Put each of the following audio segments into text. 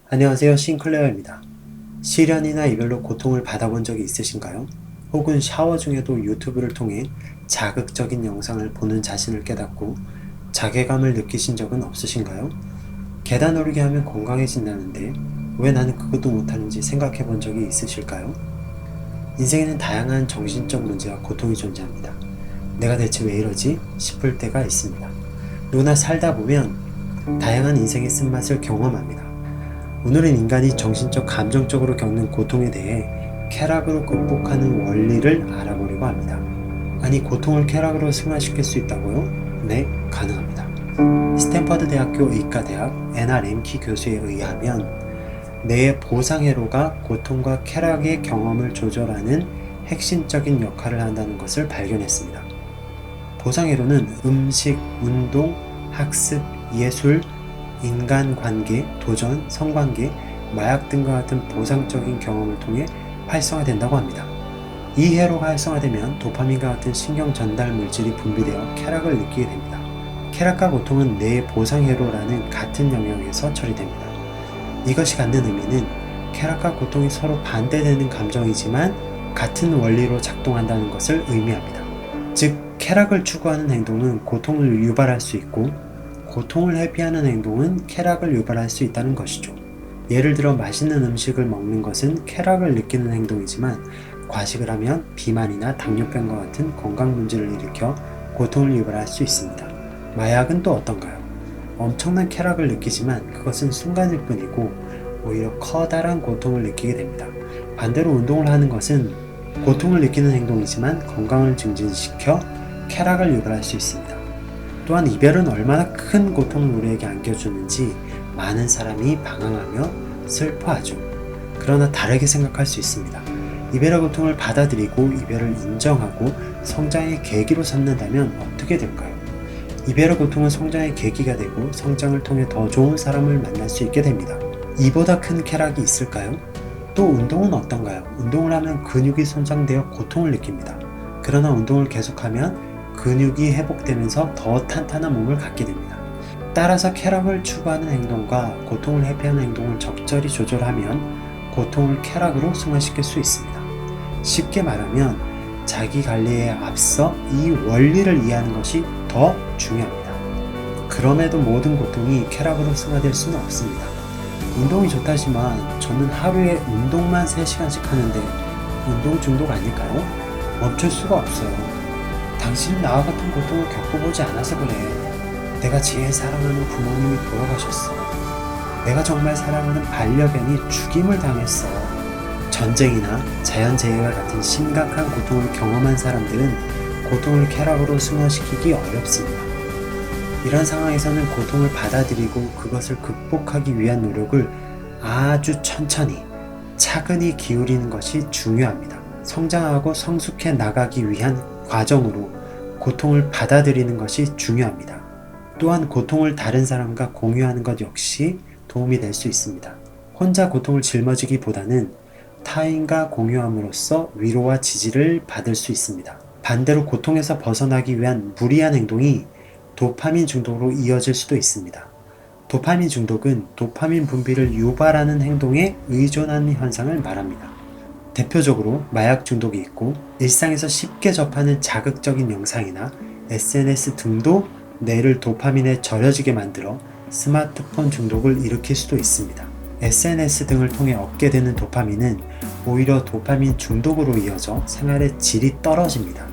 안녕하세요, 싱클레어입니다. 시련이나 이별로 고통을 받아본 적이 있으신가요? 혹은 샤워 중에도 유튜브를 통해 자극적인 영상을 보는 자신을 깨닫고 자괴감을 느끼신 적은 없으신가요? 계단 오르기 하면 건강해진다는데 왜 나는 그것도 못하는지 생각해 본 적이 있으실까요? 인생에는 다양한 정신적 문제와 고통이 존재합니다. 내가 대체 왜 이러지? 싶을 때가 있습니다. 누구나 살다 보면 다양한 인생의 쓴맛을 경험합니다. 오늘은 인간이 정신적, 감정적으로 겪는 고통에 대해 쾌락으로 극복하는 원리를 알아보려고 합니다. 아니, 고통을 쾌락으로 승화시킬 수 있다고요? 네, 가능합니다. 스탠퍼드 대학교 의과대학 애나 램키 교수에 의하면 뇌의 보상회로가 고통과 쾌락의 경험을 조절하는 핵심적인 역할을 한다는 것을 발견했습니다. 보상회로는 음식, 운동, 학습, 예술, 인간관계, 도전, 성관계, 마약 등과 같은 보상적인 경험을 통해 활성화된다고 합니다. 이 회로가 활성화되면 도파민과 같은 신경 전달 물질이 분비되어 쾌락을 느끼게 됩니다. 쾌락과 고통은 뇌의 보상회로라는 같은 영역에서 처리됩니다. 이것이 갖는 의미는 쾌락과 고통이 서로 반대되는 감정이지만 같은 원리로 작동한다는 것을 의미합니다. 즉, 쾌락을 추구하는 행동은 고통을 유발할 수 있고 고통을 회피하는 행동은 쾌락을 유발할 수 있다는 것이죠. 예를 들어 맛있는 음식을 먹는 것은 쾌락을 느끼는 행동이지만 과식을 하면 비만이나 당뇨병과 같은 건강 문제를 일으켜 고통을 유발할 수 있습니다. 마약은 또 어떤가요? 엄청난 쾌락을 느끼지만 그것은 순간일 뿐이고 오히려 커다란 고통을 느끼게 됩니다. 반대로 운동을 하는 것은 고통을 느끼는 행동이지만 건강을 증진시켜 쾌락을 유발할 수 있습니다. 또한 이별은 얼마나 큰 고통을 우리에게 안겨주는지 많은 사람이 방황하며 슬퍼하죠. 그러나 다르게 생각할 수 있습니다. 이별의 고통을 받아들이고 이별을 인정하고 성장의 계기로 삼는다면 어떻게 될까요? 이별의 고통은 성장의 계기가 되고 성장을 통해 더 좋은 사람을 만날 수 있게 됩니다. 이보다 큰 쾌락이 있을까요? 또 운동은 어떤가요? 운동을 하면 근육이 손상되어 고통을 느낍니다. 그러나 운동을 계속하면 근육이 회복되면서 더 탄탄한 몸을 갖게 됩니다. 따라서 쾌락을 추구하는 행동과 고통을 회피하는 행동을 적절히 조절하면 고통을 쾌락으로 승화시킬 수 있습니다. 쉽게 말하면 자기 관리에 앞서 이 원리를 이해하는 것이 더 중요합니다. 그럼에도 모든 고통이 쾌락으로 승화될 수는 없습니다. 운동이 좋다지만 저는 하루에 운동만 3시간씩 하는데 운동 중독 아닐까요? 멈출 수가 없어요. 당신은 나와 같은 고통을 겪어보지 않아서 그래. 내가 제일 사랑하는 부모님이 돌아가셨어. 내가 정말 사랑하는 반려견이 죽임을 당했어. 전쟁이나 자연재해와 같은 심각한 고통을 경험한 사람들은 고통을 쾌락으로 승화시키기 어렵습니다. 이런 상황에서는 고통을 받아들이고 그것을 극복하기 위한 노력을 아주 천천히, 차근히 기울이는 것이 중요합니다. 성장하고 성숙해 나가기 위한 과정으로 고통을 받아들이는 것이 중요합니다. 또한 고통을 다른 사람과 공유하는 것 역시 도움이 될 수 있습니다. 혼자 고통을 짊어지기보다는 타인과 공유함으로써 위로와 지지를 받을 수 있습니다. 반대로 고통에서 벗어나기 위한 무리한 행동이 도파민 중독으로 이어질 수도 있습니다. 도파민 중독은 도파민 분비를 유발하는 행동에 의존하는 현상을 말합니다. 대표적으로 마약 중독이 있고 일상에서 쉽게 접하는 자극적인 영상이나 SNS 등도 뇌를 도파민에 절여지게 만들어 스마트폰 중독을 일으킬 수도 있습니다. SNS 등을 통해 얻게 되는 도파민은 오히려 도파민 중독으로 이어져 생활의 질이 떨어집니다.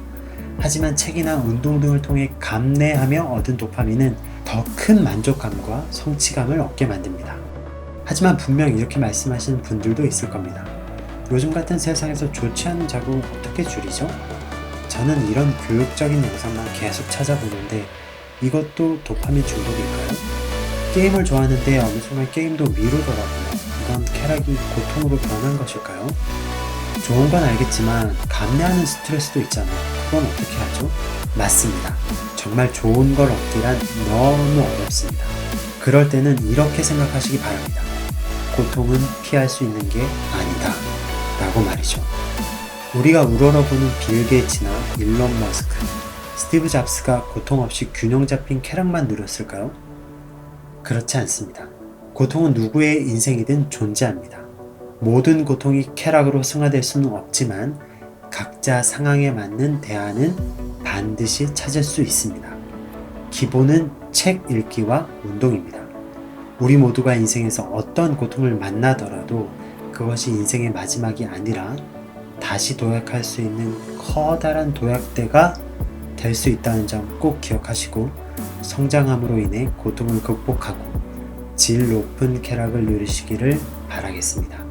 하지만 책이나 운동 등을 통해 감내하며 얻은 도파민은 더 큰 만족감과 성취감을 얻게 만듭니다. 하지만 분명 이렇게 말씀하시는 분들도 있을 겁니다. 요즘 같은 세상에서 좋지 않은 자극을 어떻게 줄이죠? 저는 이런 교육적인 영상만 계속 찾아보는데 이것도 도파민 중독일까요? 게임을 좋아하는데 어느 순간 게임도 미루더라고요. 이건 쾌락이 고통으로 변한 것일까요? 좋은 건 알겠지만 감내하는 스트레스도 있잖아요. 그건 어떻게 하죠? 맞습니다. 정말 좋은 걸 얻기란 너무 어렵습니다. 그럴 때는 이렇게 생각하시기 바랍니다. 고통은 피할 수 있는 게 아니다 라고 말이죠. 우리가 우러러보는 빌 게이츠나 일론 머스크, 스티브 잡스가 고통 없이 균형 잡힌 쾌락만 누렸을까요? 그렇지 않습니다. 고통은 누구의 인생이든 존재합니다. 모든 고통이 쾌락으로 승화될 수는 없지만 각자 상황에 맞는 대안은 반드시 찾을 수 있습니다. 기본은 책 읽기와 운동입니다. 우리 모두가 인생에서 어떤 고통을 만나더라도 그것이 인생의 마지막이 아니라 다시 도약할 수 있는 커다란 도약대가 될 수 있다는 점 꼭 기억하시고 성장함으로 인해 고통을 극복하고 질 높은 쾌락을 누리시기를 바라겠습니다.